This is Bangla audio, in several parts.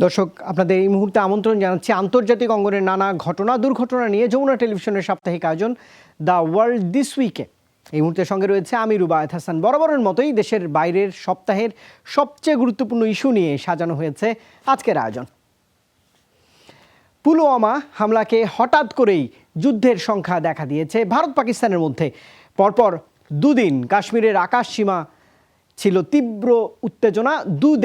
দর্শক, আপনাদের এই মুহূর্তে আমন্ত্রণ জানাচ্ছি আন্তর্জাতিক অঙ্গনের নানা ঘটনা দুর্ঘটনা নিয়ে যমুনা টেলিভিশনের সাপ্তাহিক আয়োজন দ্য ওয়ার্ল্ড দিস উইকে। এই মুহূর্তে সঙ্গে রয়েছে আমি রুবায়েত হাসান। বরাবরের মতোই দেশের বাইরের সপ্তাহের সবচেয়ে গুরুত্বপূর্ণ ইস্যু নিয়ে সাজানো হয়েছে আজকের আয়োজন। পুলওয়ামা হামলাকে হঠাৎ করেই যুদ্ধের সংখ্যা দেখা দিয়েছে ভারত পাকিস্তানের মধ্যে। পরপর দুদিন কাশ্মীরের আকাশ সীমা ছিল তীব্র উত্তেজনা।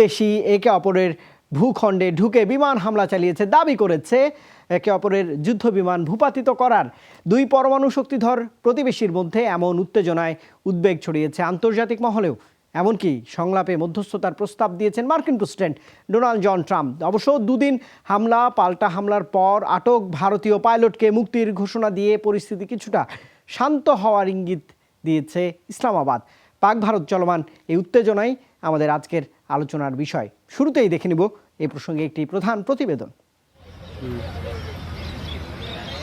দেশই একে অপরের ভূখণ্ডে ঢুকে বিমান হামলা চালিয়েছে, দাবি করেছে একে অপরের যুদ্ধ বিমান ভূপাতিত করার। দুই পরমাণু শক্তিধর প্রতিবেশীর মধ্যে এমন উত্তেজনায় উদ্বেগ ছড়িয়েছে আন্তর্জাতিক মহলেও। এমনকি সংলাপে মধ্যস্থতার প্রস্তাব দিয়েছেন মার্কিন প্রেসিডেন্ট ডোনাল্ড জন ট্রাম্প। অবশ্য দুদিন হামলা পাল্টা হামলার পর আটক ভারতীয় পাইলটকে মুক্তির ঘোষণা দিয়ে পরিস্থিতি কিছুটা শান্ত হওয়ার ইঙ্গিত দিয়েছে ইসলামাবাদ। পাক ভারত চলমান এই উত্তেজনাই আমাদের আজকের আলোচনার বিষয়। শুরুতেই দেখে নিব এই প্রসঙ্গে একটি প্রধান প্রতিবেদন।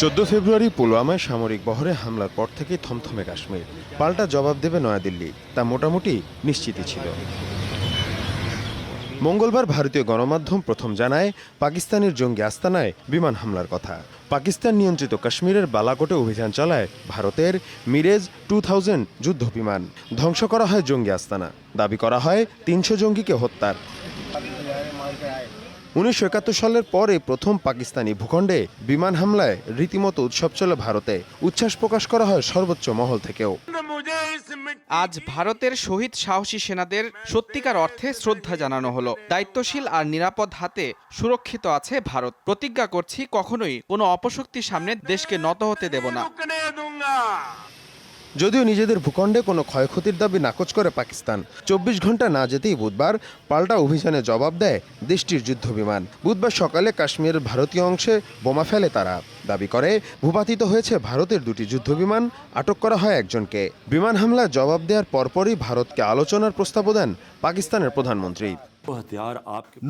14 ফেব্রুয়ারি পুলওয়ামায় সামরিক বহরে হামলার পর থেকেই থমথমে কাশ্মীর। পাল্টা জবাব দেবে নয়াদিল্লি, তা মোটামুটি নিশ্চিতই ছিল। মঙ্গলবার ভারতীয় গণমাধ্যম প্রথম জানায় পাকিস্তানের জঙ্গি আস্তানায় বিমান হামলার কথা। পাকিস্তান নিয়ন্ত্রিত কাশ্মীরের বালাকোটে অভিযান চালায় ভারতের মিরেজ 2000 যুদ্ধ বিমান। ধ্বংস করা হয় জঙ্গি আস্তানা। দাবি করা হয় 300 জঙ্গিকে হত্যার। 1971 সালের পরে প্রথম পাকিস্তানি ভূখণ্ডে বিমান হামলায় রীতিমতো উৎসব চলে ভারতে। উচ্ছ্বাস প্রকাশ করা হয় সর্বোচ্চ মহল থেকেও। আজ ভারতের শহীদ সাহসী সেনাদের সত্যিকার অর্থে শ্রদ্ধা জানানো হলো। দায়িত্বশীল আর নিরাপদ হাতে সুরক্ষিত আছে ভারত। প্রতিজ্ঞা করছি কখনোই কোনো অপশক্তির সামনে দেশকে নত হতে দেব না। যদিও নিজেদের ভূখণ্ডে কোনো ক্ষয়ক্ষতির দাবি নাকচ করে পাকিস্তান। 24 ঘন্টা না যেতেই বুধবার পাল্টা অভিযানে জবাব দেয় দেশটির যুদ্ধ বিমান। বুধবার সকালে কাশ্মীরের ভারতীয় অংশে বোমা ফেলে তারা। দাবি করে ভূপাতিত হয়েছে ভারতের দুটি যুদ্ধ বিমান, আটক করা হয় একজনকে। বিমান হামলার জবাব দেওয়ার পরপরই ভারতকে আলোচনার প্রস্তাবও দেন পাকিস্তানের প্রধানমন্ত্রী।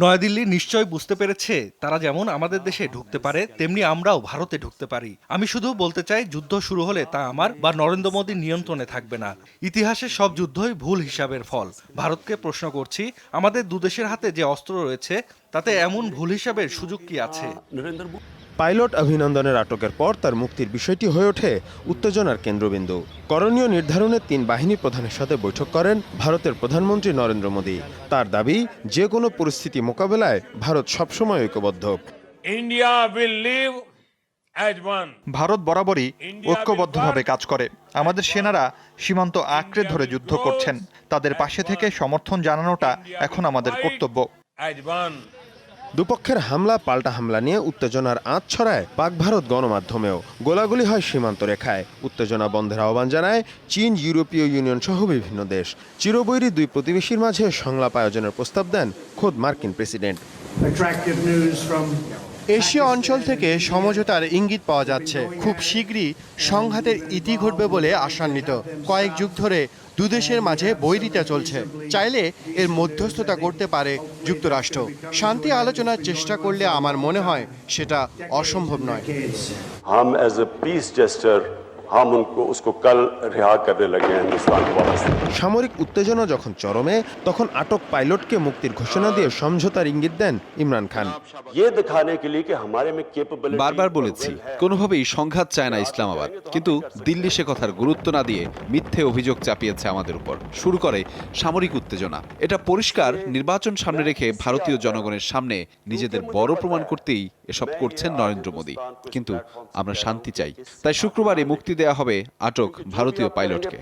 নয়াদিল্লি নিশ্চয় বুঝতে পেরেছে তারা যেমন আমাদের দেশে ঢুকতে পারে তেমনি আমরাও ভারতে ঢুকতে পারি। আমি শুধু বলতে চাই, যুদ্ধ শুরু হলে তা আমার বা নরেন্দ্র মোদীর নিয়ন্ত্রণে থাকবে না। ইতিহাসের সব যুদ্ধই ভুল হিসাবের ফল। ভারতকে প্রশ্ন করছি, আমাদের দুদেশের হাতে যে অস্ত্র রয়েছে তাতে এমন ভুল হিসাবের সুযোগ কি আছে? পাইলট অভিনন্দনের আটকের পর তার মুক্তির বিষয়টি হয়ে ওঠে উত্তেজনার কেন্দ্রবিন্দু। করণীয় নির্ধারণে 3 বাহিনী প্রধানের সাথে বৈঠক করেন ভারতের প্রধানমন্ত্রী নরেন্দ্র মোদী। তার দাবি, যে কোনো পরিস্থিতি মোকাবেলায় ভারত সবসময় ঐক্যবদ্ধ। ভারত বরাবরই ঐক্যবদ্ধভাবে কাজ করে। আমাদের সেনারা সীমান্ত আঁকড়ে ধরে যুদ্ধ করছেন। তাদের পাশে থেকে সমর্থন জানানোটা এখন আমাদের কর্তব্য। দুপক্ষের হামলা পাল্টা হামলা নিয়ে উত্তেজনার আঁচ ছড়ায় পাক ভারত গণমাধ্যমেও। গোলাগুলি হয় সীমান্ত রেখায়। উত্তেজনা বন্ধের আহ্বান জানায় চীন, ইউরোপীয় ইউনিয়ন সহ বিভিন্ন দেশ। চিরবৈরী দুই প্রতিবেশীর মাঝে সংলাপ আয়োজনের প্রস্তাব দেন খোদ মার্কিন প্রেসিডেন্ট। এশীয় অঞ্চল থেকে সমঝোতার ইঙ্গিত পাওয়া যাচ্ছে। খুব শীঘ্রই সংঘাতের ইতি ঘটবে বলে আশান্বিত। কয়েক যুগ ধরে দুদেশের মাঝে বৈরিতা চলছে। চাইলে এর মধ্যস্থতা করতে পারে যুক্তরাষ্ট্র। শান্তি আলোচনার চেষ্টা করলে আমার মনে হয় সেটা অসম্ভব নয়। সামরিক উত্তেজনা যখন চরমে, তখন আটক পাইলটকে মুক্তির ঘোষণা দিয়ে সমঝোতার ইঙ্গিত দেন ইমরান খান। বারবার বলেছি, কোনোভাবেই সংঘাত চায় না ইসলামাবাদ, কিন্তু দিল্লি সে কথার গুরুত্ব না দিয়ে মিথ্যে অভিযোগ চাপিয়েছে আমাদের উপর। শুরু করে সামরিক উত্তেজনা। এটা পরিষ্কার, নির্বাচন সামনে রেখে ভারতীয় জনগণের সামনে নিজেদের বড় প্রমাণ করতেই এসব করছেন নরেন্দ্র মোদী। কিন্তু আমরা শান্তি চাই, তাই শুক্রবারে মুক্তি দেয়া হবে আটক ভারতীয় পাইলটকে।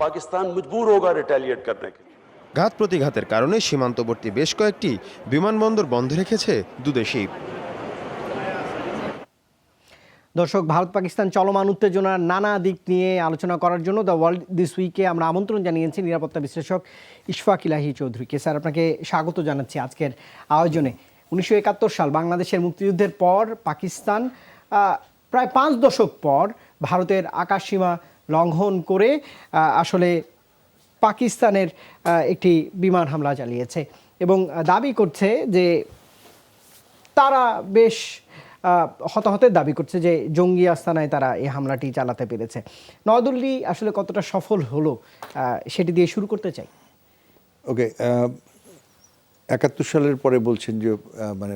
ঘাত প্রতিঘাতের কারণে সীমান্তবর্তী বেশ কয়েকটি বিমানবন্দর বন্ধ রেখেছে দুদেশই। দর্শক, ভারত পাকিস্তান চলমান উত্তেজনার নানা দিক নিয়ে আলোচনা করার জন্য দ্য ওয়ার্ল্ড দিস উইকে আমরা আমন্ত্রণ জানিয়েছি নিরাপত্তা বিশ্লেষক ইশফাক ইলাহি চৌধুরীকে। স্যার, আপনাকে স্বাগত জানাচ্ছি আজকের আয়োজনে। 1971 সাল বাংলাদেশের মুক্তিযুদ্ধের পর পাকিস্তান প্রায় 5 দশক পর ভারতের আকাশসীমা লঙ্ঘন করে আসলে পাকিস্তানের একটি বিমান হামলা চালিয়েছে এবং দাবি করছে যে তারা বেশ হতাহতের দাবি করছে যে জঙ্গি আস্তানায় তারা এই হামলাটি চালাতে পেরেছে। নয়াদিল্লি আসলে কতটা সফল হলো সেটি দিয়ে শুরু করতে চাই। ওকে, 71 সালের পরে বলছেন যে মানে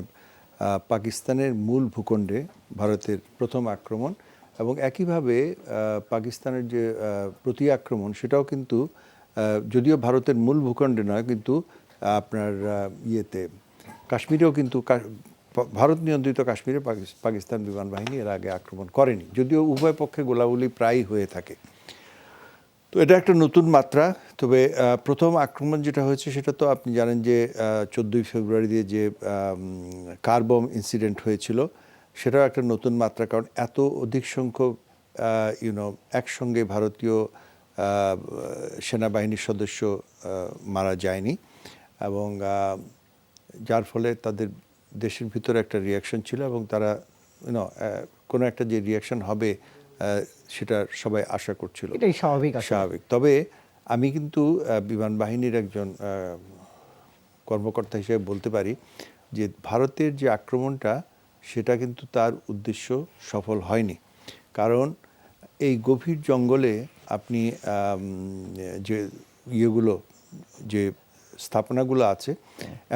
পাকিস্তানের মূল ভূখণ্ডে ভারতের প্রথম আক্রমণ, এবং একইভাবে পাকিস্তানের যে প্রতি আক্রমণ সেটাও কিন্তু যদিও ভারতের মূল ভূখণ্ডে নয়, কিন্তু আপনার ইয়েতে কাশ্মীরেও কিন্তু ভারত নিয়ন্ত্রিত কাশ্মীরে পাকিস্তান বিমান বাহিনী এর আগে আক্রমণ করেনি, যদিও উভয় পক্ষে গোলাগুলি প্রায়ই হয়ে থাকে। তো এটা একটা নতুন মাত্রা। তবে প্রথম আক্রমণ যেটা হয়েছে সেটা তো আপনি জানেন যে 14ই ফেব্রুয়ারি দিয়ে যে কার বম ইনসিডেন্ট হয়েছিল, সেটাও একটা নতুন মাত্রা, কারণ এত অধিক সংখ্যক একসঙ্গে ভারতীয় সেনাবাহিনীর সদস্য মারা যায়নি, এবং যার ফলে তাদের দেশের ভিতরে একটা রিয়াকশন ছিল, এবং তারা কোনো একটা যে রিয়াকশন হবে সেটা সবাই আশা করছিল। এটাই স্বাভাবিক। তবে আমি কিন্তু বিমান বাহিনীর একজন কর্মকর্তা হিসেবে বলতে পারি যে ভারতের যে আক্রমণটা সেটা কিন্তু তার উদ্দেশ্য সফল হয়নি, কারণ এই গভীর জঙ্গলে আপনি যে ইয়েগুলো যে স্থাপনাগুলো আছে,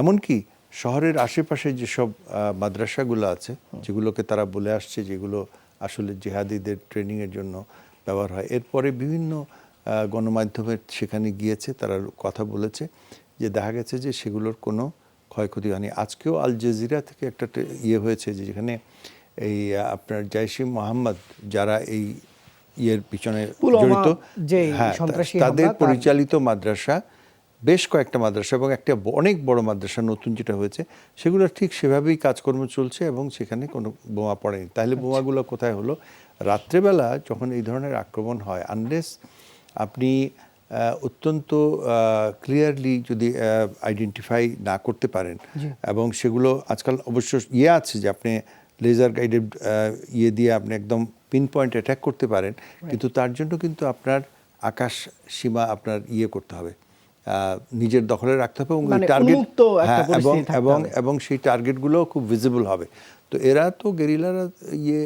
এমনকি শহরের আশেপাশে যেসব মাদ্রাসাগুলো আছে যেগুলোকে তারা বলে আসছে যেগুলো আসলে জিহাদিদের ট্রেনিংয়ের জন্য ব্যবহার হয়, এরপরে বিভিন্ন গণমাধ্যমের সেখানে গিয়েছে, তারা কথা বলেছে যে দেখা গেছে যে সেগুলোর কোনো ক্ষয়ক্ষতি হয়নি। আজকেও আল জাজিরা থেকে একটা ইয়ে হয়েছে যে যেখানে এই আপনার জাইশে মোহাম্মদ যারা এই ইয়ের পিছনে জড়িত, হ্যাঁ, তাদের পরিচালিত মাদ্রাসা, বেশ কয়েকটা মাদ্রাসা এবং একটা অনেক বড় মাদ্রাসা নতুন যেটা হয়েছে, সেগুলো ঠিক সেভাবেই কাজকর্ম চলছে এবং সেখানে কোনো বোমা পড়েনি। তাহলে বোমাগুলো কোথায় হলো? রাত্রেবেলা যখন এই ধরনের আক্রমণ হয়, আনলেস আপনি অত্যন্ত ক্লিয়ারলি যদি আইডেন্টিফাই না করতে পারেন, এবং সেগুলো আজকাল অবশ্য ইয়ে আছে যে আপনি লেজার গাইডেড ইয়ে দিয়ে আপনি একদম পিন পয়েন্ট অ্যাটাক করতে পারেন, কিন্তু তার জন্য কিন্তু আপনার আকাশ সীমা আপনার ইয়ে করতে হবে, নিজের দখলে রাখতে হবে, এবং টার্গেট, এবং সেই টার্গেটগুলো খুব ভিজিবল হবে। তো এরা তো গেরিলারা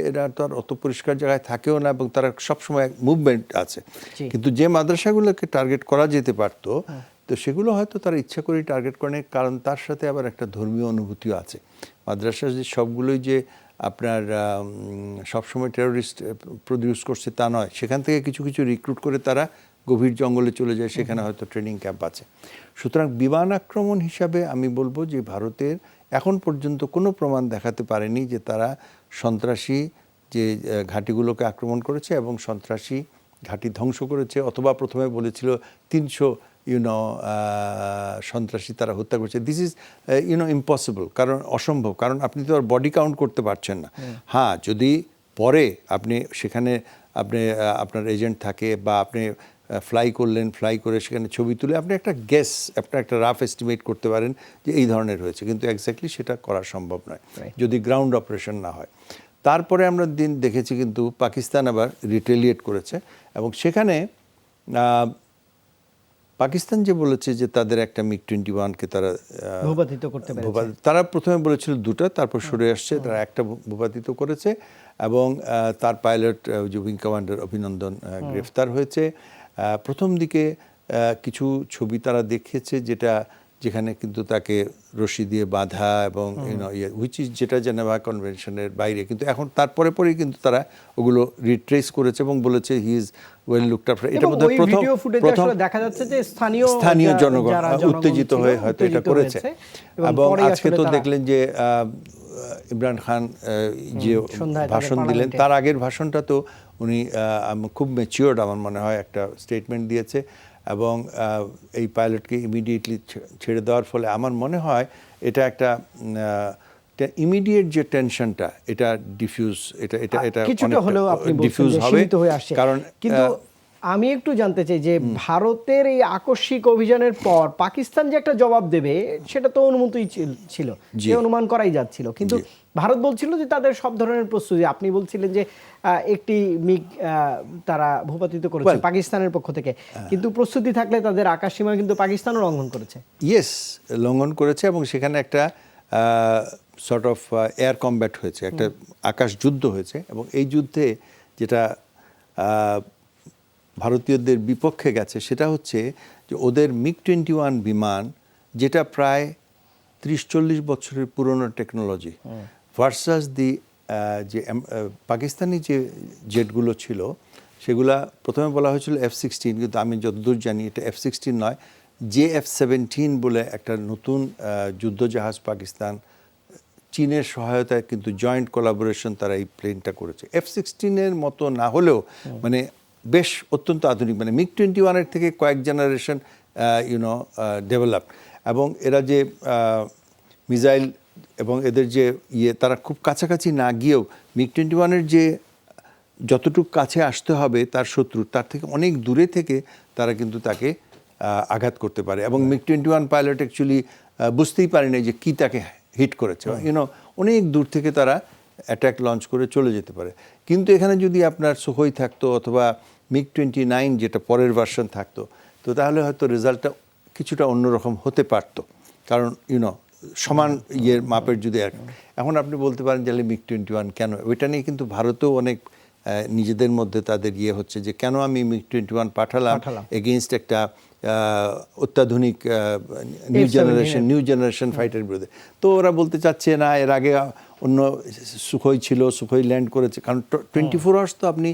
এরা তো আর অত পরিষ্কার জায়গায় থাকেও না, এবং তারা সবসময় মুভমেন্ট আছে, কিন্তু যে মাদ্রাসাগুলোকে টার্গেট করা যেতে পারতো তো সেগুলো হয়তো তারা ইচ্ছা করেই টার্গেট করেন, কারণ তার সাথে আবার একটা ধর্মীয় অনুভূতিও আছে। মাদ্রাসা যে সবগুলোই যে আপনার সবসময় টেরোরিস্ট প্রডিউস করছে তা নয়, সেখান থেকে কিছু কিছু রিক্রুট করে তারা গভীর জঙ্গলে চলে যায়, সেখানে হয়তো ট্রেনিং ক্যাম্প আছে। সুতরাং বিমান আক্রমণ হিসাবে আমি বলবো যে ভারতের এখন পর্যন্ত কোনো প্রমাণ দেখাতে পারেনি যে তারা সন্ত্রাসী যে ঘাঁটিগুলোকে আক্রমণ করেছে এবং সন্ত্রাসী ঘাঁটি ধ্বংস করেছে, অথবা প্রথমে বলেছিল 300 সন্ত্রাসী তারা হত্যা করেছে। দিস ইজ ইম্পসিবল, কারণ অসম্ভব, কারণ আপনি তো আর বডি কাউন্ট করতে পারছেন না। হ্যাঁ, যদি পরে আপনি সেখানে আপনার এজেন্ট থাকে বা আপনি ফ্লাই করে সেখানে ছবি তুলে আপনি একটা গেস, আপনার একটা রাফ এস্টিমেট করতে পারেন যে এই ধরনের হয়েছে, কিন্তু এক্স্যাক্টলি সেটা করা সম্ভব নয় যদি গ্রাউন্ড অপারেশন না হয়। তারপরে আমরা দেখেছি কিন্তু পাকিস্তান আবার রিটেলিয়েট করেছে, এবং সেখানে পাকিস্তান যে বলেছে যে তাদের একটা MiG-21কে তারা ভূপাতিত করতে পেরেছে। তারা প্রথমে বলেছিল 2টা, তারপর সরে আসছে, তারা একটা ভূপাতিত করেছে, এবং তার পাইলট যে উইং কমান্ডার অভিনন্দন গ্রেফতার হয়েছে। প্রথম দিকে কিছু ছবি তারা দেখিয়েছে যেখানে কিন্তু তাকে রশি দিয়ে বাঁধা এবং হুইচ ইজ যেটা জেনেভা কনভেনশনের বাইরে, কিন্তু এখন তারপরে পরেই কিন্তু তারা ওগুলো রিট্রেস করেছে এবং বলেছে he is well looked after. এটা বোধহয় প্রথম দেখা যাচ্ছে যে স্থানীয় জনগণ উত্তেজিত হয়ে হয়তো এটা করেছে। এবং আজকে তো দেখলেন যে ইমরান খান যে ভাষণ দিলেন, তার আগের ভাষণটা তো উনি খুব ম্যাচিওর্ড আমার মনে হয় একটা স্টেটমেন্ট দিয়েছে, এবং এই পাইলটকে ইমিডিয়েটলি ছেড়ে দেওয়ার ফলে আমার মনে হয় এটা একটা ইমিডিয়েট যে টেনশনটা এটা ডিফিউজ, এটা কিছুটা হলেও আপনি ডিফিউজ হবে, কারণ কিন্তু আমি একটু জানতে চাই যে ভারতের এই আকস্মিক অভিযানের পর পাকিস্তান যে একটা জবাব দেবে সেটা তো অনুমতই ছিল, যে অনুমান করাই যাচ্ছিল, কিন্তু ভারত বলছিল যে তাদের সব ধরনের প্রস্তুতি। আপনি বলছিলেন যে একটি মিগ তারা ভূপাতিত করেছে পাকিস্তানের পক্ষ থেকে, কিন্তু প্রস্তুতি থাকলে তাদের আকাশসীমা কিন্তু পাকিস্তানও লঙ্ঘন করেছে। ইয়েস, লঙ্ঘন করেছে, এবং সেখানে একটা সর্ট অফ এয়ার কমব্যাট হয়েছে, একটা আকাশ যুদ্ধ হয়েছে, এবং এই যুদ্ধে যেটা ভারতীয়দের বিপক্ষে গেছে সেটা হচ্ছে যে ওদের MiG-21 বিমান, যেটা প্রায় 30-40 বছরের পুরনো টেকনোলজি ভার্সাস দি যে পাকিস্তানি যে জেটগুলো ছিল সেগুলা প্রথমে বলা হয়েছিল F-16, কিন্তু আমি যতদূর জানি এটা F-16 নয়, JF-17 বলে একটা নতুন যুদ্ধজাহাজ পাকিস্তান চীনের সহায়তায় কিন্তু জয়েন্ট কোলাবোরেশন তারা এই প্লেনটা করেছে। F-16-এর মতো না হলেও মানে বেশ অত্যন্ত আধুনিক, মানে MiG-21-এর থেকে কয়েক জেনারেশন ডেভেলপ, এবং এরা যে মিসাইল এবং এদের যে তারা খুব কাছাকাছি না গিয়েও MiG-21-এর যে যতটুকু কাছে আসতে হবে তার শত্রু, তার থেকে অনেক দূরে থেকে তারা কিন্তু তাকে আঘাত করতে পারে, এবং MiG-21 পাইলট অ্যাকচুয়ালি বুঝতেই পারেনি যে কি তাকে হিট করেছে। অনেক দূর থেকে তারা অ্যাটাক লঞ্চ করে চলে যেতে পারে। কিন্তু এখানে যদি আপনার সুখোই থাকতো অথবা MiG-29 যেটা পরের ভার্সন থাকতো, তো তাহলে হয়তো রেজাল্টটা কিছুটা অন্যরকম হতে পারতো, কারণ সমান মাপের যদি এখন আপনি বলতে পারেন যে MiG-21 কেন, ওইটা নিয়ে কিন্তু ভারতেও অনেক নিজেদের মধ্যে তাদের হচ্ছে যে কেন আমি MiG-21 পাঠালাম এগেইনস্ট একটা অত্যাধুনিক নিউ জেনারেশন ফাইটার বিরুদ্ধে। তো ওরা বলতে চাচ্ছে না, এর আগে অন্য সুখোই ছিল, সুখোই ল্যান্ড করেছে, কারণ 24 আওয়ার্স তো আপনি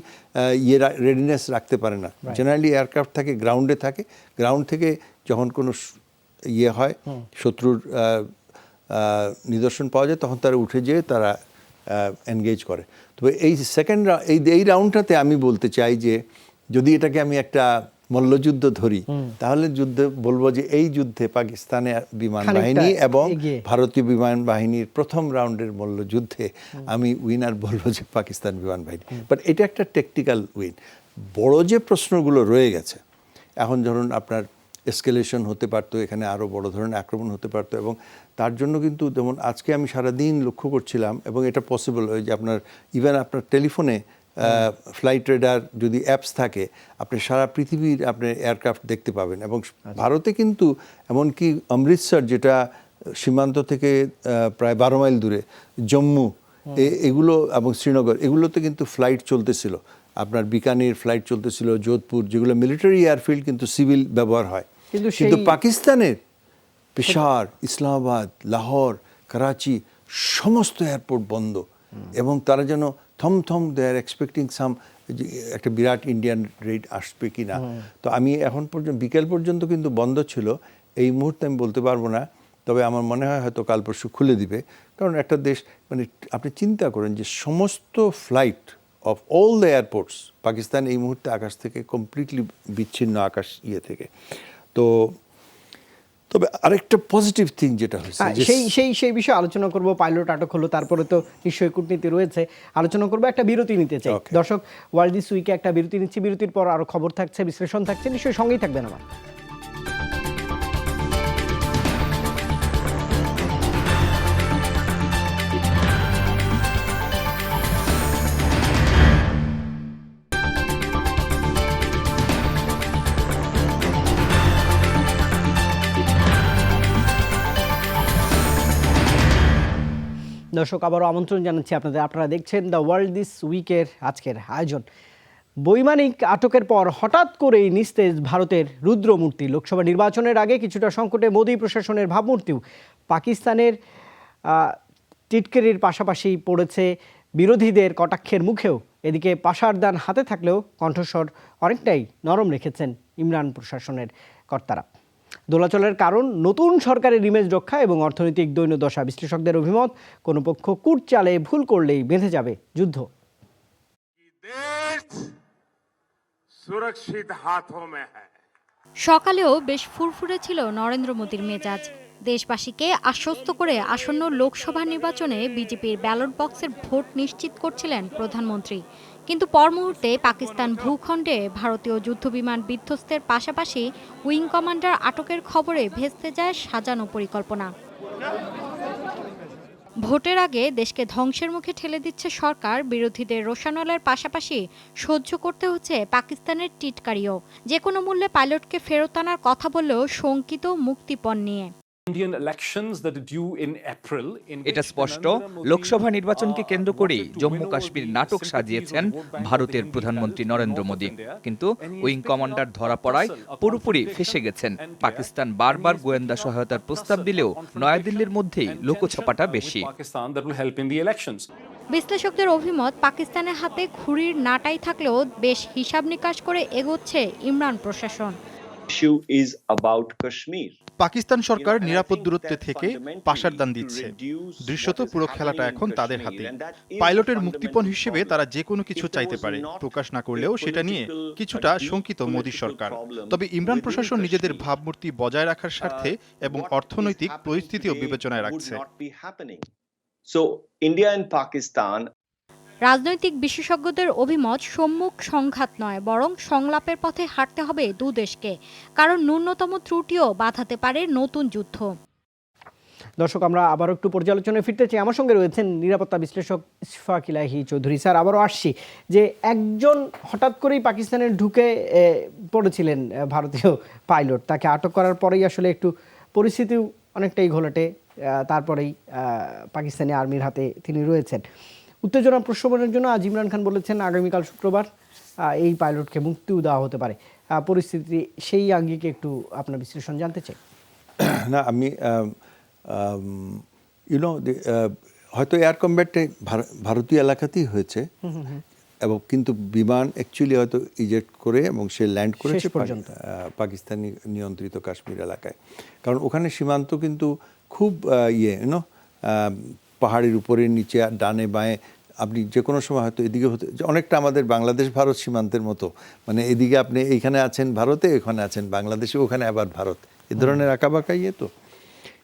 রেডিনেস রাখতে পারেন না। জেনারেলি এয়ারক্রাফট থাকে গ্রাউন্ডে, থাকে গ্রাউন্ড থেকে যখন কোনো হয় শত্রুর নিদর্শন পাওয়া যায় তখন তারা উঠে যেয়ে তারা এনগেজ করে। তবে এই সেকেন্ড এই রাউন্ডটাতে আমি বলতে চাই যে যদি এটাকে আমি একটা মল্লযুদ্ধ ধরি, তাহলে যুদ্ধে বলবো যে এই যুদ্ধে পাকিস্তানের বিমান বাহিনী এবং ভারতীয় বিমান বাহিনীর প্রথম রাউন্ডের মল্লযুদ্ধে আমি উইনার বলবো যে পাকিস্তান বিমান বাহিনী। বাট এটা একটা টেকনিক্যাল উইন। বড় যে প্রশ্নগুলো রয়ে গেছে, এখন ধরুন আপনার এসকেলেশন হতে পারতো, এখানে আরও বড় ধরনের আক্রমণ হতে পারতো, এবং তার জন্য কিন্তু যেমন আজকে আমি সারাদিন লক্ষ্য করছিলাম, এবং এটা পসিবল হয় যে আপনার ইভেন আপনার টেলিফোনে ফ্লাইট রেডার যদি অ্যাপস থাকে, আপনি সারা পৃথিবীর আপনি এয়ারক্রাফট দেখতে পাবেন। এবং ভারতে কিন্তু এমনকি অমৃতসর, যেটা সীমান্ত থেকে প্রায় 12 মাইল দূরে, জম্মু এগুলো এবং শ্রীনগর, এগুলোতে কিন্তু ফ্লাইট চলতেছিল। আপনার বিকানির ফ্লাইট চলতেছিল, যোধপুর, যেগুলো মিলিটারি এয়ারফিল্ড কিন্তু সিভিল ব্যবহার হয়। কিন্তু পাকিস্তানের পেশাওয়ার, ইসলামাবাদ, লাহোর, করাচি সমস্ত এয়ারপোর্ট বন্ধ, এবং তারা যেন থম দে আর এক্সপেক্টিং সাম একটা বিরাট ইন্ডিয়ান রেড আসবে কি না। তো আমি এখন পর্যন্ত বিকেল পর্যন্ত কিন্তু বন্ধ ছিল, এই মুহূর্তে আমি বলতে পারবো না, তবে আমার মনে হয় হয়তো কাল পরশু খুলে দিবে। কারণ একটা দেশ, মানে আপনি চিন্তা করেন যে সমস্ত flight of all the airports, Pakistan এই মুহূর্তে আকাশ থেকে কমপ্লিটলি বিচ্ছিন্ন, আকাশ থেকে। তো তবে আরেকটা পজিটিভ থিং যেটা হয়েছে, সেই বিষয়ে আলোচনা করব। পাইলট আটক হলো, তারপরে তো নিশ্চয়ই কূটনীতি রয়েছে, আলোচনা করবো। একটা বিরতি নিতে চাই দর্শক, ওয়ার্ল্ড দিস উইকে একটা বিরতি নিচ্ছি। বিরতির পর আরো খবর থাকছে, বিশ্লেষণ থাকছে, নিশ্চয়ই সঙ্গেই থাকবেন আমার। দর্শক, আবারও আমন্ত্রণ জানাচ্ছি আপনাদের। আপনারা দেখছেন দ্য ওয়ার্ল্ড দিস উইকের আজকের আয়োজন। বৈমানিক আটকের পর হঠাৎ করেই নিস্তেজ ভারতের রুদ্রমূর্তি। লোকসভা নির্বাচনের আগে কিছুটা সংকটে মোদী প্রশাসনের ভাবমূর্তিও। পাকিস্তানের টিটকারির পাশাপাশি পড়েছে বিরোধীদের কটাক্ষের মুখেও। এদিকে পাশার দান হাতে থাকলেও কণ্ঠস্বর অনেকটাই নরম রেখেছেন ইমরান প্রশাসনের কর্তারা। দোলাচলের কারণ নতুন সরকারের ইমেজ রক্ষা এবং অর্থনৈতিক দৈন্যদশা। বিশ্লেষকদের অভিমত, কোনো পক্ষ কূট চালে ভুল করলেই বেঁধে যাবে যুদ্ধ। সকালেও বেশ ফুরফুরে ছিল নরেন্দ্র মোদীর মেজাজ। দেশবাসীকে আশ্বস্ত করে আসন্ন লোকসভা নির্বাচনে বিজেপির ব্যালট বক্সের ভোট নিশ্চিত করছিলেন প্রধানমন্ত্রী। কিন্তু পর মুহূর্তে পাকিস্তান ভূখণ্ডে ভারতীয় যুদ্ধবিমান বিধ্বস্তের পাশাপাশি উইং কমান্ডার আটকের খবরে ভেস্তে যায় সাজানো পরিকল্পনা। ভোটের আগে দেশকে ধ্বংসের মুখে ঠেলে দিচ্ছে সরকার, বিরোধীদের রোষানলের পাশাপাশি সহ্য করতে হচ্ছে পাকিস্তানের টিটকারিও। যে কোনো মূল্যে পাইলটকে ফেরত আনার কথা বললেও শঙ্কিত মুক্তিপণ নিয়ে। এটা স্পষ্ট, লোকসভা নির্বাচনকে কেন্দ্র করেই জম্মু কাশ্মীর নাটক সাজিয়েছেন ভারতের প্রধানমন্ত্রী নরেন্দ্র মোদী। কিন্তু উইং কমান্ডার ধরা পড়ায় পুরোপুরি ফেঁসে গেছেন। পাকিস্তান বারবার গোয়েন্দা সহায়তার প্রস্তাব দিলেও নয়াদিল্লির মধ্যেই লোকছাপাটা বেশি। বিশ্লেষকদের অভিমত, পাকিস্তানের হাতে ঘুড়ির নাটাই থাকলেও বেশ হিসাব নিকাশ করে এগোচ্ছে ইমরান প্রশাসন। পাকিস্তান সরকার নিরাপদ দূরত্বে থেকে পাশারদান দিচ্ছে। দৃশ্যত পুরো খেলাটা এখন তাদের হাতে। পাইলটের মুক্তিপণ হিসেবে তারা যে কোনো কিছু চাইতে পারে, প্রকাশ না করলেও সেটা নিয়ে কিছুটা শঙ্কিত মোদী সরকার। তবে ইমরান প্রশাসন নিজেদের ভাবমূর্তি বজায় রাখার স্বার্থে এবং অর্থনৈতিক পরিস্থিতিও বিবেচনায় রাখছে। রাজনৈতিক বিশেষজ্ঞদের অভিমত, সম্মুখ সংঘাত নয় বরং সংলাপের পথে হাঁটতে হবে দু দেশকে, কারণ ন্যূনতম ত্রুটিও বাধাতে পারে নতুন যুদ্ধ। দর্শক, আমরা আবারও একটু পর্যালোচনায় ফিরতে চাই। আমার সঙ্গে রয়েছেন নিরাপত্তা বিশ্লেষক ইশফাক ইলাহি চৌধুরী। স্যার, আবারও আসছি যে একজন হঠাৎ করেই পাকিস্তানে ঢুকে পড়েছিলেন ভারতীয় পাইলট, তাকে আটক করার পরেই আসলে একটু পরিস্থিতি অনেকটাই ঘোলাটে, তারপরেই পাকিস্তানি আর্মির হাতে তিনি রয়েছেন। উত্তেজনা প্রশমনের জন্য আজ ইমরান খান বলেছেন আগামীকাল শুক্রবার এই পাইলটকে মুক্তিও দেওয়া হতে পারে। পরিস্থিতি সেই আঙ্গিকে একটু আপনার বিশ্লেষণ জানতে চাই। না, আমি হয়তো এয়ার কম্ব্যাটটা ভারতীয় এলাকাতেই হয়েছে, এবং কিন্তু বিমান অ্যাকচুয়ালি হয়তো ইজেক্ট করে এবং সে ল্যান্ড করেছে পাকিস্তানি নিয়ন্ত্রিত কাশ্মীর এলাকায়। কারণ ওখানে সীমান্ত কিন্তু খুব পাহাড়ের উপরে নিচে ডানে বাঁয়ে আপনি যে কোনো সময় হয়তো এদিকে হতে, অনেকটা আমাদের বাংলাদেশ ভারত সীমান্তের মতো, মানে এদিকে আপনি এইখানে আছেন ভারতে, ওখানে আছেন বাংলাদেশে, ওখানে আবার ভারত, এ ধরনের আঁকাবাঁকা তো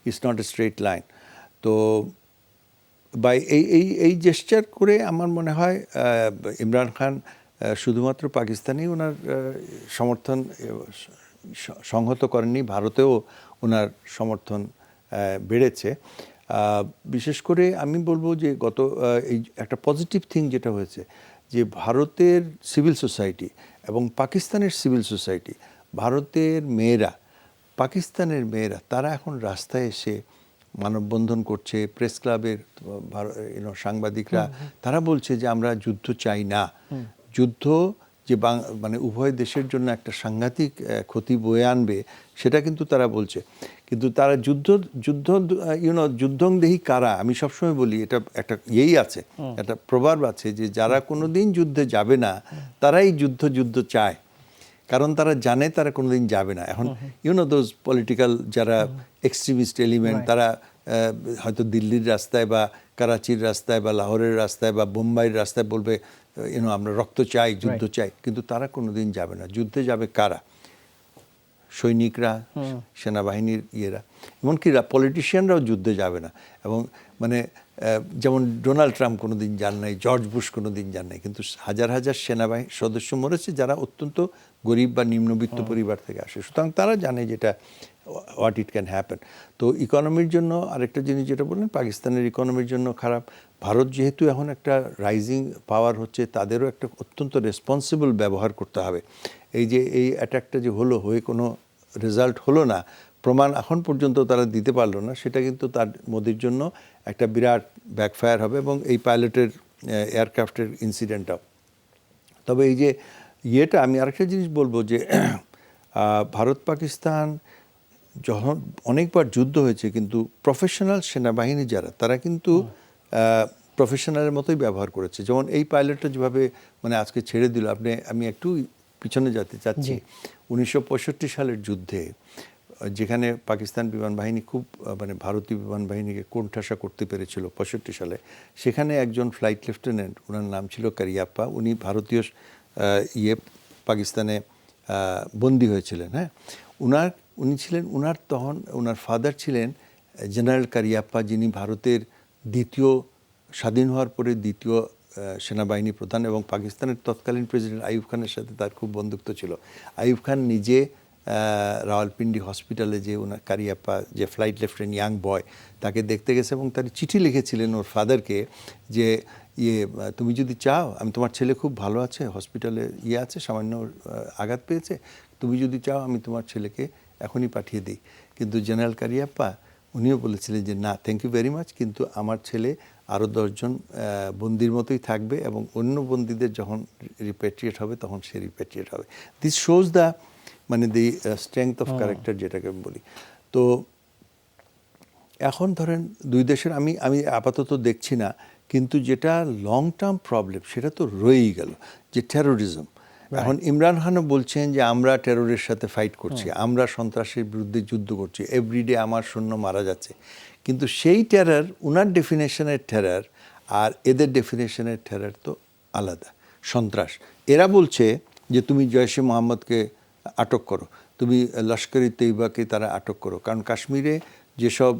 it's not a straight line. তো বাই এই জেস্চার করে আমার মনে হয় ইমরান খান শুধুমাত্র পাকিস্তানি ওনার সমর্থন সংহত করেননি, ভারতেও ওনার সমর্থন বেড়েছে। বিশেষ করে আমি বলবো যে এই একটা পজিটিভ থিং যেটা হয়েছে, যে ভারতের সিভিল সোসাইটি এবং পাকিস্তানের সিভিল সোসাইটি, ভারতের মেয়েরা, পাকিস্তানের মেয়েরা, তারা এখন রাস্তায় এসে মানববন্ধন করছে। প্রেস ক্লাবের সাংবাদিকরা তারা বলছে যে আমরা যুদ্ধ চাই না। যুদ্ধ যে মানে উভয় দেশের জন্য একটা সাংঘাতিক ক্ষতি বয়ে আনবে, সেটা কিন্তু তারা বলছে। কিন্তু তারা যুদ্ধং দেহি কারা, আমি সবসময় বলি এটা একটা আছে, একটা প্রবাদ আছে যে যারা কোনোদিন যুদ্ধে যাবে না তারাই যুদ্ধ চায়, কারণ তারা জানে তারা কোনোদিন যাবে না। এখন দোজ পলিটিক্যাল যারা এক্সট্রিমিস্ট এলিমেন্ট, তারা হয়তো দিল্লির রাস্তায় বা করাচির রাস্তায় বা লাহোরের রাস্তায় বা বোম্বাইয়ের রাস্তায় বলবে আমরা রক্ত চাই, যুদ্ধ চাই, কিন্তু তারা কোনোদিন যাবে না। যুদ্ধে যাবে কারা? সৈনিকরা, সেনাবাহিনীর ইয়েরা, এমনকি পলিটিশিয়ানরাও যুদ্ধে যাবে না। এবং মানে যেমন ডোনাল্ড ট্রাম্প কোনোদিন যান নাই, জর্জ বুশ কোনোদিন যান নাই, কিন্তু হাজার হাজার সেনাবাহিনী সদস্য মরেছে যারা অত্যন্ত গরিব বা নিম্নবিত্ত পরিবার থেকে আসে। সুতরাং তারা জানে যেটা হোয়াট ইট ক্যান হ্যাপেন। তো ইকোনমির জন্য আরেকটা জিনিস যেটা বললেন, পাকিস্তানের ইকোনমির জন্য খারাপ। ভারত যেহেতু এখন একটা রাইজিং পাওয়ার হচ্ছে, তাদেরও একটা অত্যন্ত রেসপন্সিবল ব্যবহার করতে হবে। এই যে এই অ্যাটাকটা যে হয়ে কোনো রেজাল্ট হলো না, প্রমাণ এখন পর্যন্ত তারা দিতে পারলো না, সেটা কিন্তু তার মোদির জন্য একটা বিরাট ব্যাকফায়ার হবে, এবং এই পাইলটের এয়ারক্রাফটের ইনসিডেন্টটাও। তবে এই যে আমি আরেকটা জিনিস বলবো যে ভারত পাকিস্তান যখন অনেকবার যুদ্ধ হয়েছে, কিন্তু প্রফেশনাল সেনাবাহিনী যারা, তারা কিন্তু প্রফেশনালের মতোই ব্যবহার করেছে। যেমন এই পাইলটটা যেভাবে মানে আজকে ছেড়ে দিল, আমি একটু পিছনে যেতে চাচ্ছি। 1965 সালের যুদ্ধে, যেখানে পাকিস্তান বিমান বাহিনী খুব মানে ভারতীয় বিমান বাহিনীকে কোণঠাসা করতে পেরেছিল 65 সালে, সেখানে একজন ফ্লাইট লেফটেন্যান্ট, ওনার নাম ছিল কারিয়াপ্পা, উনি ভারতীয় পাকিস্তানে বন্দী হয়েছিলেন। হ্যাঁ, ওনার ফাদার ছিলেন জেনারেল কারিয়াপ্পা, যিনি ভারতের স্বাধীন হওয়ার পরে দ্বিতীয় সেনাবাহিনী প্রধান, এবং পাকিস্তানের তৎকালীন প্রেসিডেন্ট আইয়ুব খানের সাথে তার খুব বন্ধুত্ব ছিল। আইয়ুব খান নিজে রাওয়ালপিন্ডি হসপিটালে যে ওনার কারিয়াপ্পা, যে ফ্লাইট লেফটেন্যান্ট ইয়াং বয়, তাকে দেখতে গেছে এবং তার চিঠি লিখেছিলেন ওর ফাদারকে যে তুমি যদি চাও, আমি তোমার ছেলে খুব ভালো আছে, হসপিটালে আছে, সামান্য আঘাত পেয়েছে, তুমি যদি চাও আমি তোমার ছেলেকে এখনই পাঠিয়ে দিই। কিন্তু জেনারেল কারিয়াপ্পা উনিও বলেছিলেন যে না থ্যাংক ইউ ভেরি মাচ, কিন্তু আমার ছেলে আরও 10 জন বন্দির মতোই থাকবে এবং অন্য বন্দীদের যখন রিপ্যাট্রিয়েট হবে তখন সে রিপ্যাট্রিয়েট হবে। দিস শোজ দ্য মানে দি স্ট্রেংথ অফ ক্যারেক্টার যেটাকে আমি বলি। তো এখন ধরেন দুই দেশের আমি আপাতত দেখছি না, কিন্তু যেটা লং টার্ম প্রবলেম সেটা তো রয়েই গেল, যে টেরোরিজম। এখন ইমরান খানও বলছেন যে আমরা টেররের সাথে ফাইট করছি, আমরা সন্ত্রাসের বিরুদ্ধে যুদ্ধ করছি, এভরিডে আমার সৈন্য মারা যাচ্ছে। কিন্তু সেই টেরর, উনার ডেফিনেশনের টেরর আর এদের ডেফিনেশনের টেরর তো আলাদা। সন্ত্রাস, এরা বলছে যে তুমি জয়শে মোহাম্মদকে আটক করো, তুমি লস্কর-ই তৈবাকে তারা আটক করো, কারণ কাশ্মীরে যেসব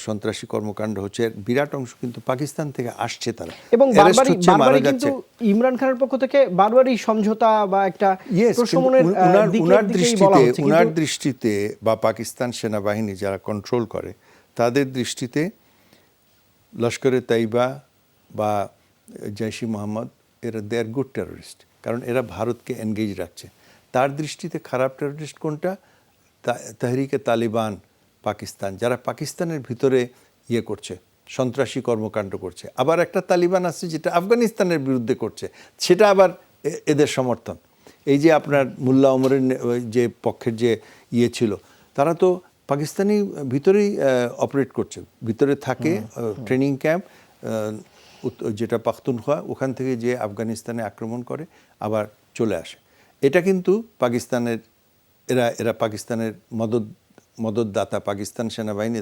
সন্ত্রাসী কর্মকাণ্ড হচ্ছে বিরাট অংশ কিন্তু পাকিস্তান থেকে আসছে, তারা এবং arrest হচ্ছে, মারা বারবারই যাচ্ছে। কিন্তু ইমরান খানের পক্ষ থেকে বারবারই সমঝোতা বা একটা প্রশমনের দিকেই বলা হচ্ছে। উনার দৃষ্টিতে বা পাকিস্তান সেনাবাহিনী যারা কন্ট্রোল করে তাদের দৃষ্টিতে লস্করে তাইবা বা জৈশ-ই মোহাম্মদ এরা দে আর গুড টেররিস্ট, কারণ এরা ভারতকে এনগেজ রাখছে। তার দৃষ্টিতে খারাপ টেররিস্ট কোনটা? তাহরিকে তালিবান পাকিস্তান, যারা পাকিস্তানের ভিতরে ইয়ে করছে, সন্ত্রাসী কর্মকাণ্ড করছে। আবার একটা তালিবান আছে যেটা আফগানিস্তানের বিরুদ্ধে করছে, সেটা আবার এদের সমর্থন। এই যে আপনার মোল্লা ওমরের যে পক্ষের যে ইয়ে ছিল, তারা তো পাকিস্তানি ভিতরেই অপারেট করছে, ভিতরে থাকে ট্রেনিং ক্যাম্প, যেটা পাখতুনখোয়া, ওখান থেকে যে আফগানিস্তানে আক্রমণ করে আবার চলে আসে। এটা কিন্তু পাকিস্তানের, এরা পাকিস্তানের মদতদাতা, পাকিস্তান সেনাবাহিনী।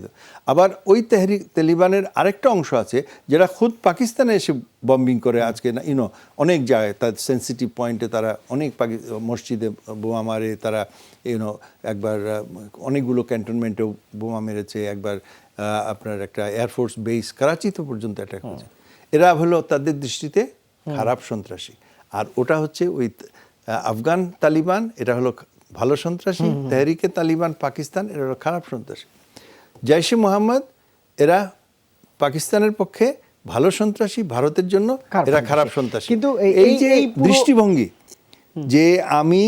আবার ওই তেহরিক তালিবানের আরেকটা অংশ আছে যেটা খুদ পাকিস্তানে এসে বম্বিং করে আজকে, না অনেক জায়গায় তার সেন্সিটিভ পয়েন্টে তারা অনেক মসজিদে বোমা মারে, তারা একবার অনেকগুলো ক্যান্টনমেন্টেও বোমা মেরেছে, একবার আপনার একটা এয়ারফোর্স বেস করাচিতে পর্যন্ত অ্যাটাক করেছে। এরা হলো তাদের দৃষ্টিতে খারাপ সন্ত্রাসী, আর ওটা হচ্ছে ওই আফগান তালিবান, এটা হলো ভালো সন্ত্রাসী। তেহরিকে তালিবান পাকিস্তান, এরা হলো খারাপ সন্ত্রাসী। জৈশ-ই মোহাম্মদ এরা পাকিস্তানের পক্ষে ভালো সন্ত্রাসী, ভারতের জন্য এরা খারাপ সন্ত্রাসী। কিন্তু এই যে দৃষ্টিভঙ্গি যে আমি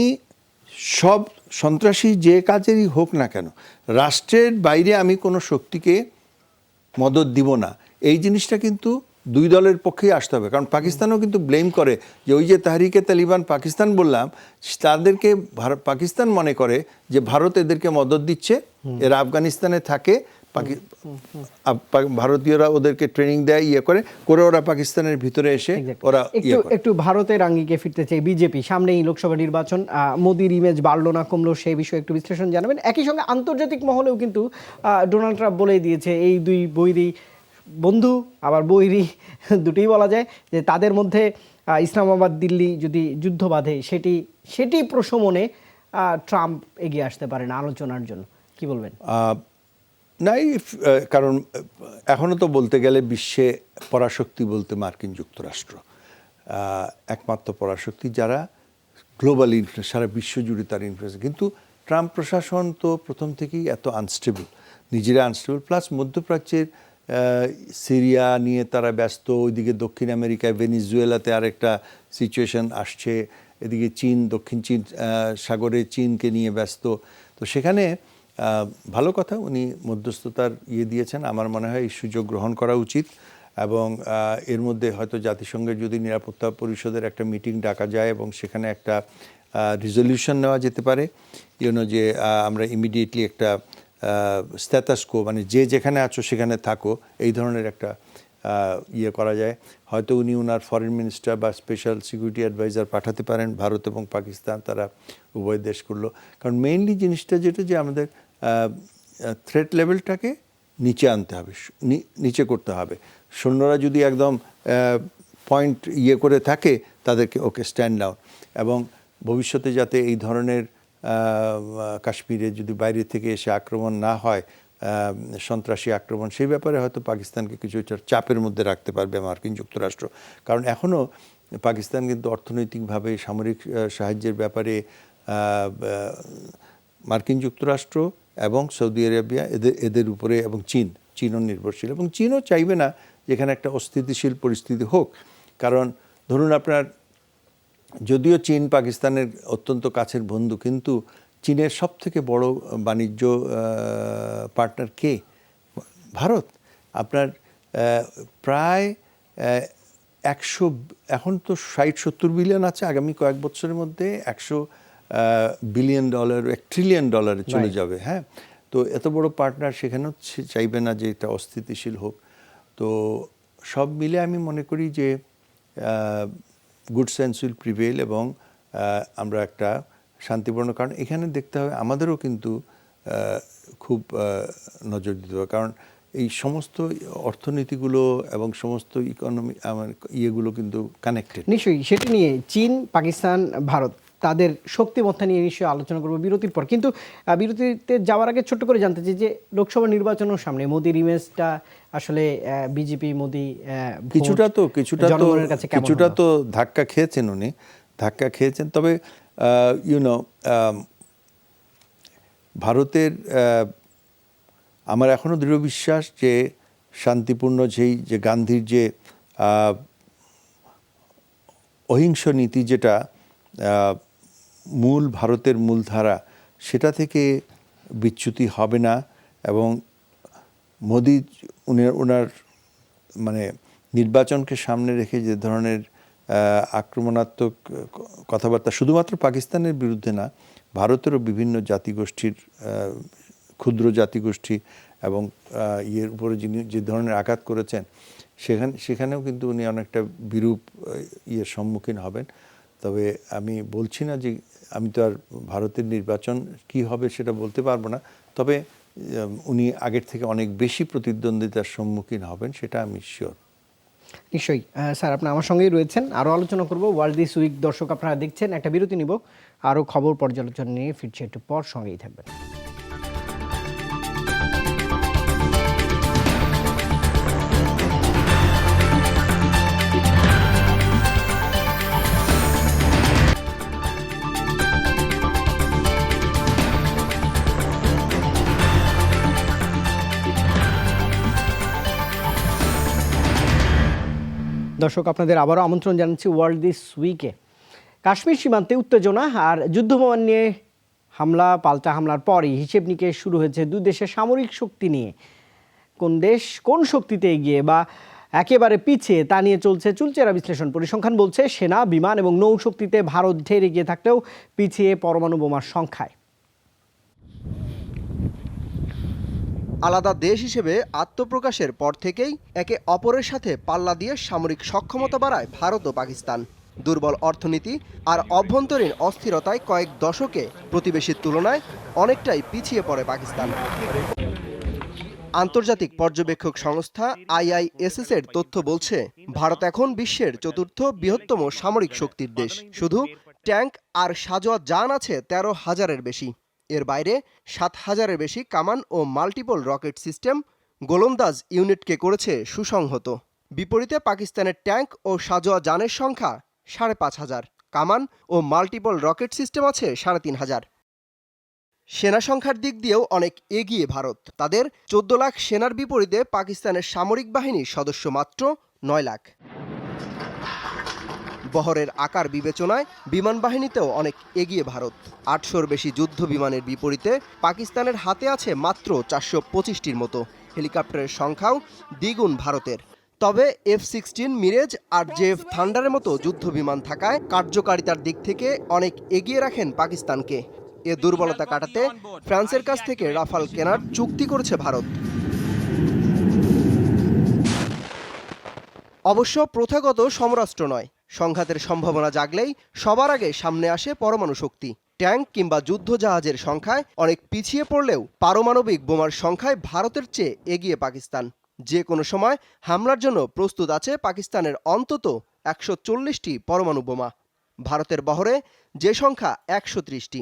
সব সন্ত্রাসী যে কাজেরই হোক না কেন, রাষ্ট্রের বাইরে আমি কোনো শক্তিকে মদত দিব না, এই জিনিসটা কিন্তু দুই দলের পক্ষেই আসতে হবে। কারণ পাকিস্তানও কিন্তু ব্লেম করে যে ওই যে তাহরিকে তালিবান পাকিস্তান বললাম, তাদেরকে পাকিস্তান মনে করে যে ভারত এদেরকে মদত দিচ্ছে, এরা আফগানিস্তানে থাকে, ভারতীয়রা ওদেরকে ট্রেনিং দেয়, ইয়ে করে ওরা পাকিস্তানের ভিতরে এসে ওরা একটু ভারতের আঙ্গিকে ফিরতে চাই। বিজেপি সামনেই লোকসভা নির্বাচন, মোদির ইমেজ বাড়লো না কমলো সেই বিষয়ে একটু বিশ্লেষণ জানাবেন। একই সঙ্গে আন্তর্জাতিক মহলেও কিন্তু ডোনাল্ড ট্রাম্প বলেই দিয়েছে, এই দুই বৈরী বন্ধু আবার বৈরী দুটোই বলা যায়, যে তাদের মধ্যে ইসলামাবাদ দিল্লি যদি যুদ্ধ বাঁধে সেটি প্রশমনে ট্রাম্প এগিয়ে আসতে পারেন আলোচনার জন্য। কি বলবেন? নাই, কারণ এখনও তো বলতে গেলে বিশ্বে পরাশক্তি বলতে মার্কিন যুক্তরাষ্ট্র একমাত্র পরাশক্তি, যারা গ্লোবাল ইনফ্লুয়েন্স, সারা বিশ্ব জুড়ে তার ইনফ্লুয়েন্স। কিন্তু ট্রাম্প প্রশাসন তো প্রথম থেকেই এত আনস্টেবল, নিজেরা আনস্টেবল, প্লাস মধ্যপ্রাচ্যের সিরিয়া নিয়ে তারা ব্যস্ত, ওইদিকে দক্ষিণ আমেরিকায় ভেনিজুয়েলাতে আরেকটা সিচুয়েশন আসছে, এদিকে চীন, দক্ষিণ চীন সাগরে চীনকে নিয়ে ব্যস্ত। তো সেখানে ভালো কথা উনি মধ্যস্থতার দিয়েছেন, আমার মনে হয় এই সুযোগ গ্রহণ করা উচিত। এবং এর মধ্যে হয়তো জাতিসংঘের যদি নিরাপত্তা পরিষদের একটা মিটিং ডাকা যায় এবং সেখানে একটা রিজলিউশন নেওয়া যেতে পারে, যে আমরা ইমিডিয়েটলি একটা স্ট্যাটাস কো, মানে যে যেখানে আছো সেখানে থাকো, এই ধরনের একটা করা যায়। হয়তো উনি ওনার ফরেন মিনিস্টার বা স্পেশাল সিকিউরিটি অ্যাডভাইজার পাঠাতে পারেন, ভারত এবং পাকিস্তান তারা উভয় দেশ করলো। কারণ মেইনলি জিনিসটা যেটা, যে আমাদের থ্রেট লেভেলটাকে নিচে আনতে হবে, নিচে করতে হবে। সৈন্যরা যদি একদম পয়েন্ট করে থাকে, তাদেরকে ওকে স্ট্যান্ড ডাউন, এবং ভবিষ্যতে যাতে এই ধরনের কাশ্মীরে যদি বাইরে থেকে এসে আক্রমণ না হয়, সন্ত্রাসী আক্রমণ, সেই ব্যাপারে হয়তো পাকিস্তানকে কিছু চাপের মধ্যে রাখতে পারবে মার্কিন যুক্তরাষ্ট্র। কারণ এখনও পাকিস্তান কিন্তু অর্থনৈতিকভাবে সামরিক সাহায্যের ব্যাপারে মার্কিন যুক্তরাষ্ট্র এবং সৌদি আরবিয়া এদের উপরে, এবং চীনও নির্ভরশীল, এবং চীনও চাইবে না যেখানে একটা অস্থিতিশীল পরিস্থিতি হোক। কারণ ধরুন আপনার, যদিও চীন পাকিস্তানের অত্যন্ত কাছের বন্ধু, কিন্তু চীনের সবথেকে বড় বাণিজ্য পার্টনার কে? ভারত আপনার প্রায় 100, এখন তো 60-70 বিলিয়ন আছে, আগামী কয়েক বছরের মধ্যে $100 বিলিয়ন, $1 ট্রিলিয়ন চলে যাবে। হ্যাঁ, তো এত বড় পার্টনার, সেখানেও চাইবে না যে এটা অস্থিতিশীল হোক। তো সব মিলে আমি মনে করি যে গুড সেন্স উইল প্রিভেল এবং আমরা একটা শান্তিপূর্ণ, কারণ এখানে দেখতে হবে আমাদেরও কিন্তু খুব নজর দিতে হবে, কারণ এই সমস্ত অর্থনীতিগুলো এবং সমস্ত ইকোনমি ইয়েগুলো কিন্তু কানেক্টেড। নিশ্চয়ই সেটি নিয়ে চীন, পাকিস্তান, ভারত তাদের শক্তিমত্তা নিয়ে নিশ্চয়ই আলোচনা করবো বিরতির পর। কিন্তু বিরতিতে যাওয়ার আগে ছোট্ট করে জানতে চাই যে লোকসভা নির্বাচনের সামনে মোদির ইমেজটা আসলে বিজেপি মোদি কিছুটা তো ধাক্কা খেয়েছেন, উনি ধাক্কা খেয়েছেন। তবে ভারতের আমার এখনো দৃঢ় বিশ্বাস যে শান্তিপূর্ণ যে গান্ধীর যে অহিংস নীতি, যেটা ভারতের মূলধারা, সেটা থেকে বিচ্যুতি হবে না। এবং মোদি ওনার মানে নির্বাচনকে সামনে রেখে যে ধরনের আক্রমণাত্মক কথাবার্তা, শুধুমাত্র পাকিস্তানের বিরুদ্ধে না, ভারতেরও বিভিন্ন জাতিগোষ্ঠীর, ক্ষুদ্র জাতিগোষ্ঠী এবং ইয়ের উপরে যিনি যে ধরনের আঘাত করেছেন, সেখানেও কিন্তু উনি অনেকটা বিরূপ ইয়ের সম্মুখীন হবেন। তবে আমি বলছি না যে, আমি তো আর ভারতের নির্বাচন কি হবে সেটা বলতে পারবো না, তবে উনি আগের থেকে অনেক বেশি প্রতিদ্বন্দ্বিতার সম্মুখীন হবেন, সেটা আমি শিওর। নিশ্চয়ই স্যার, আপনি আমার সঙ্গেই রয়েছেন, আরও আলোচনা করব ওয়ার্ল্ড দিস উইক। দর্শক আপনারা দেখছেন, একটা বিরতি নিব, আরও খবর পর্যালোচনা নিয়ে ফিরছে একটু পর, সঙ্গেই থাকবেন। দর্শক আপনাদের আবারও আমন্ত্রণ জানাচ্ছি ওয়ার্ল্ড দিস উইকে। কাশ্মীর সীমান্তে উত্তেজনা আর যুদ্ধবিমান নিয়ে হামলা, পাল্টা হামলার পরই হিসেব নিকেশ শুরু হয়েছে দুই দেশের সামরিক শক্তি নিয়ে। কোন দেশ কোন শক্তিতে এগিয়ে বা একেবারে পিছিয়ে তা নিয়ে চলছে চুলচেরা বিশ্লেষণ। পরিসংখ্যান বলছে সেনা, বিমান এবং নৌ শক্তিতে ভারত ঢের এগিয়ে থাকলেও পিছিয়ে পরমাণু বোমার সংখ্যায়। আলাদা দেশ হিসেবে আত্মপ্রকাশের পর থেকেই একে অপরের সাথে পাল্লা দিয়ে সামরিক সক্ষমতা বাড়ায় ভারত ও পাকিস্তান। দুর্বল অর্থনীতি আর অভ্যন্তরীণ অস্থিরতায় কয়েক দশকে প্রতিবেশীর তুলনায় অনেকটাই পিছিয়ে পড়ে পাকিস্তান। আন্তর্জাতিক পর্যবেক্ষক সংস্থা IISS এর তথ্য বলছে, ভারত এখন বিশ্বের চতুর্থ বৃহত্তম সামরিক শক্তির দেশ। শুধু ট্যাঙ্ক আর সাজোয়া যান আছে 13,000-এর বেশি। এর বাইরে 7,000-এর বেশি কামান ও মাল্টিপল রকেট সিস্টেম গোলন্দাজ ইউনিটকে করেছে সুসংহত। বিপরীতে পাকিস্তানের ট্যাঙ্ক ও সাজোয়া যানের সংখ্যা 5,500, কামান ও মাল্টিপল রকেট সিস্টেম আছে 3,500। সেনা সংখ্যার দিক দিয়েও অনেক এগিয়ে ভারত। তাদের 14 লাখ সেনার বিপরীতে পাকিস্তানের সামরিক বাহিনীর সদস্য মাত্র 9 লাখ। বহরের আকার বিবেচনায় বিমান বাহিনীতেও অনেক এগিয়ে ভারত। 800-র বেশি যুদ্ধ বিমানের বিপরীতে পাকিস্তানের হাতে আছে মাত্র 425টির মতো। হেলিকপ্টারের সংখ্যাও দ্বিগুণ ভারতের। তবে F-16 মিরেজ আর জেফ থান্ডারের মতো যুদ্ধ বিমান থাকায় কার্যকারিতার দিক থেকে অনেক এগিয়ে রাখেন পাকিস্তানকে। এ দুর্বলতা কাটাতে ফ্রান্সের কাছ থেকে রাফাল কেনার চুক্তি করেছে ভারত। অবশ্য প্রথাগত সমরাস্ত্র নয়, সংঘাতের সম্ভাবনা জাগলেই সবার আগে সামনে আসে পরমাণু শক্তি। ট্যাঙ্ক কিংবা যুদ্ধজাহাজের সংখ্যায় অনেক পিছিয়ে পড়লেও পারমাণবিক বোমার সংখ্যায় ভারতের চেয়ে এগিয়ে পাকিস্তান। যে কোনো সময় হামলার জন্য প্রস্তুত আছে পাকিস্তানের অন্তত 140টি পরমাণু বোমা। ভারতের বহরে যে সংখ্যা 130টি।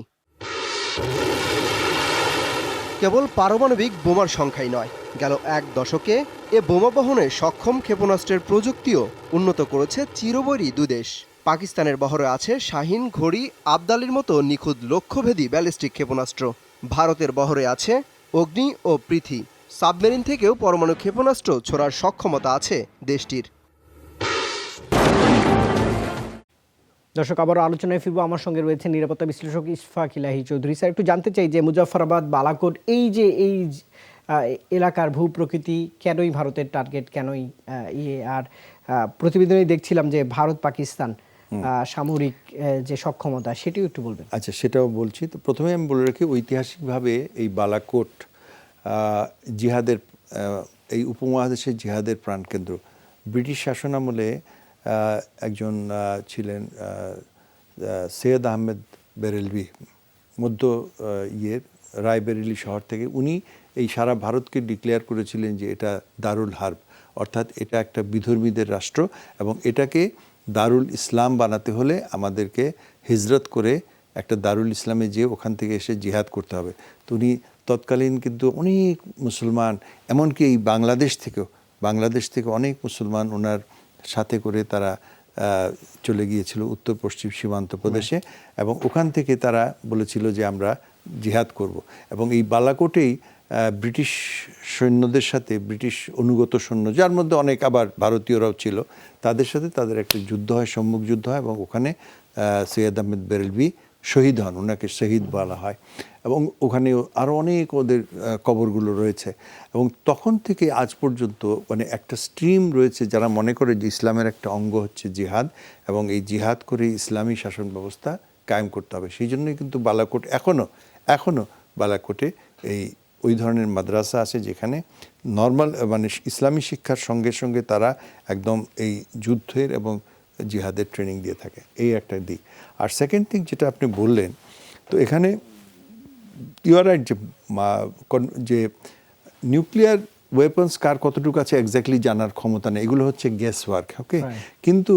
কেবল পারমাণবিক বোমার সংখ্যাই নয়, গেল এক দশকে এ বোমা বহনে সক্ষম ক্ষেপণাস্ত্রের প্রযুক্তিও উন্নত করেছে চিরবৈরী দুদেশ। পাকিস্তানের বহরে আছে শাহিন, ঘড়ি, আবদালির মতো নিখুঁত লক্ষ্যভেদী ব্যালিস্টিক ক্ষেপণাস্ত্র। ভারতের বহরে আছে অগ্নি ও পৃথি। সাবমেরিন থেকেও পরমাণু ক্ষেপণাস্ত্র ছোড়ার সক্ষমতা আছে দেশটির। দর্শক আবারও আলোচনায় ফিরবো। আমার সঙ্গে রয়েছে নিরাপত্তা বিশ্লেষক ইশফাক ইলাহি চৌধুরী। স্যার, একটু জানতে চাই যে মুজাফফরাবাদ, বালাকোট, এই এলাকার ভূপ্রকৃতি কেনই ভারতের টার্গেট, কেনই আর প্রতিবেদনে দেখছিলাম যে ভারত পাকিস্তান সামরিক যে সক্ষমতা, সেটিও একটু বলবেন। আচ্ছা, সেটাও বলছি। তো প্রথমে আমি বলে রাখি, ঐতিহাসিকভাবে এই বালাকোট জিহাদের, এই উপমহাদেশের জিহাদের প্রাণকেন্দ্র। ব্রিটিশ শাসনামলে একজন ছিলেন সৈয়দ আহমেদ বেরেলভি, মধ্য রায়বেরেলি শহর থেকে। উনি এই সারা ভারতকে ডিক্লেয়ার করেছিলেন যে এটা দারুল হার্ব, অর্থাৎ এটা একটা বিধর্মীদের রাষ্ট্র এবং এটাকে দারুল ইসলাম বানাতে হলে আমাদেরকে হিজরত করে একটা দারুল ইসলামে যেয়ে ওখান থেকে এসে জিহাদ করতে হবে। তো উনি তৎকালীন কিন্তু অনেক মুসলমান, এমনকি এই বাংলাদেশ থেকে অনেক মুসলমান ওনার সাথে করে তারা চলে গিয়েছিল উত্তর পশ্চিম সীমান্ত প্রদেশে, এবং ওখান থেকে তারা বলেছিল যে আমরা জিহাদ করব। এবং এই বালাকোটেই ব্রিটিশ সৈন্যদের সাথে, ব্রিটিশ অনুগত সৈন্য, যার মধ্যে অনেক আবার ভারতীয়রাও ছিল, তাদের সাথে তাদের একটা যুদ্ধ হয়, সম্মুখ যুদ্ধ হয়, এবং ওখানে সৈয়দ আহমেদ বেরেলভি শহীদ হন, ওনাকে শহীদ বলা হয়। এবং ওখানে আরও অনেক ওদের কবরগুলো রয়েছে। এবং তখন থেকে আজ পর্যন্ত মানে একটা স্ট্রিম রয়েছে যারা মনে করে যে ইসলামের একটা অঙ্গ হচ্ছে জিহাদ, এবং এই জিহাদ করে ইসলামী শাসন ব্যবস্থা কায়েম করতে হবে। সেই জন্যই কিন্তু বালাকোট এখনও বালাকোটে ওই ধরনের মাদ্রাসা আছে যেখানে নর্মাল মানে ইসলামী শিক্ষার সঙ্গে সঙ্গে তারা একদম এই যুদ্ধের এবং জিহাদের ট্রেনিং দিয়ে থাকে। এই একটা দিক। আর সেকেন্ড থিং যেটা আপনি বললেন, তো এখানে ইউ আর রাইট যে নিউক্লিয়ার ওয়েপন্স কার কতটুকু আছে এক্স্যাক্টলি জানার ক্ষমতা নেই, এগুলো হচ্ছে গেস ওয়ার্ক। ওকে, কিন্তু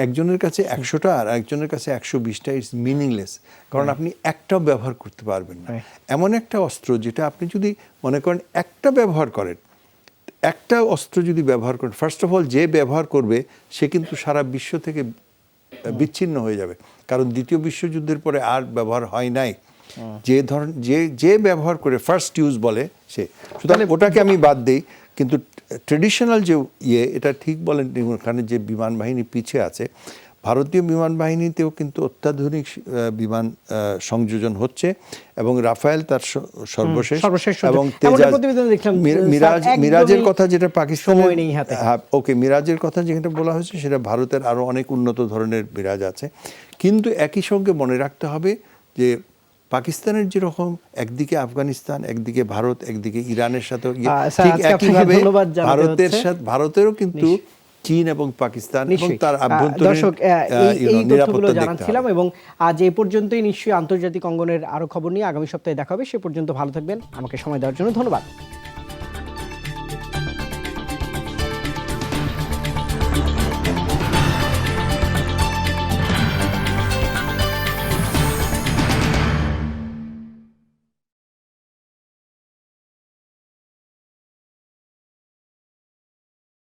একজনের কাছে 100টা আর একজনের কাছে 120টা, ইটস মিনিংলেস, কারণ আপনি একটাও ব্যবহার করতে পারবেন না। এমন একটা অস্ত্র যেটা আপনি যদি মনে করেন একটা ব্যবহার করেন, একটা অস্ত্র যদি ব্যবহার করেন, ফার্স্ট অফ অল যে ব্যবহার করবে সে কিন্তু সারা বিশ্ব থেকে বিচ্ছিন্ন হয়ে যাবে, কারণ দ্বিতীয় বিশ্বযুদ্ধের পরে আর ব্যবহার হয় নাই। যে ব্যবহার করে ফার্স্ট ইউজ বলে সে, সুতরাং ওটাকে আমি বাদ দিই। কিন্তু ট্রেডিশনাল যে এটা ঠিক বলেন, ওখানে যে বিমান বাহিনী পিছিয়ে আছে, ভারতীয় বিমান বাহিনীতেও কিন্তু অত্যাধুনিক বিমান সংযোজন হচ্ছে, এবং রাফায়েল তার সর্বশেষ, এবং মিরাজের কথা যেটা পাকিস্তানের, ওকে, মিরাজের কথা যেটা বলা হয়েছে সেটা ভারতের আরও অনেক উন্নত ধরনের মিরাজ আছে। কিন্তু একই সঙ্গে মনে রাখতে হবে যে পাকিস্তানের যেরকম একদিকে আফগানিস্তান, একদিকে ভারত, একদিকে ইরানের সাথে, ঠিক একইভাবে ভারতেরও কিন্তু চীন এবং পাকিস্তান এবং তার আভ্যন্তরীণ নিরাপত্তা জানাচ্ছিলাম। এবং আজ এই পর্যন্তই। নিশ্চয়ই আন্তর্জাতিক অঙ্গনের আরো খবর নিয়ে আগামী সপ্তাহে দেখা হবে। সে পর্যন্ত ভালো থাকবেন। আমাকে সময় দেওয়ার জন্য ধন্যবাদ।